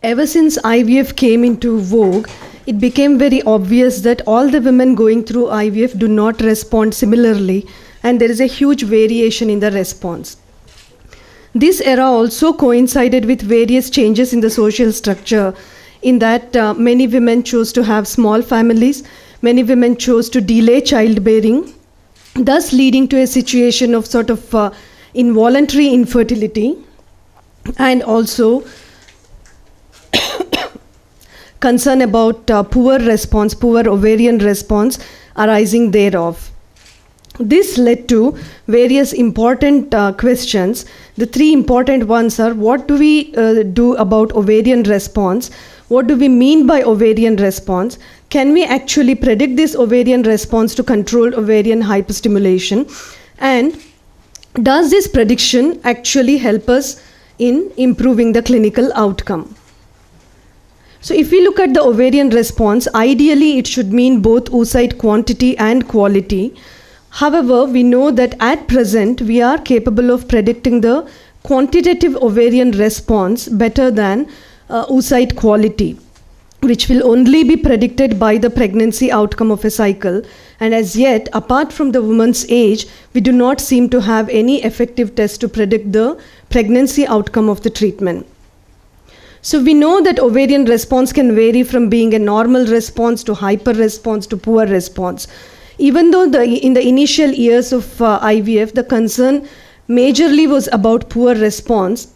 Ever since IVF came into vogue, it became very obvious that all the women going through IVF do not respond similarly, and there is a huge variation in the response. This era also coincided with various changes in the social structure, in that many women chose to have small families, many women chose to delay childbearing, thus leading to a situation of sort of involuntary infertility, and also concern about poor ovarian response arising thereof. This led to various important questions. The three important ones are: what do we do about ovarian response? What do we mean by ovarian response? Can we actually predict this ovarian response to controlled ovarian hyperstimulation? And does this prediction actually help us in improving the clinical outcome? So if we look at the ovarian response, ideally it should mean both oocyte quantity and quality. However, we know that at present we are capable of predicting the quantitative ovarian response better than oocyte quality, which will only be predicted by the pregnancy outcome of a cycle. And as yet, apart from the woman's age, we do not seem to have any effective test to predict the pregnancy outcome of the treatment. So we know that ovarian response can vary from being a normal response to hyper response to poor response. Even though in the initial years of IVF, the concern majorly was about poor response,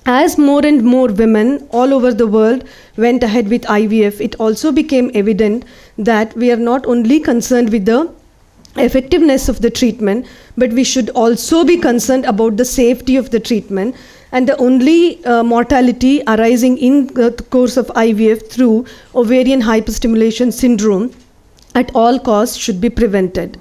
as more and more women all over the world went ahead with IVF, it also became evident that we are not only concerned with the effectiveness of the treatment, but we should also be concerned about the safety of the treatment. And the only mortality arising in the course of IVF through ovarian hyperstimulation syndrome at all costs should be prevented.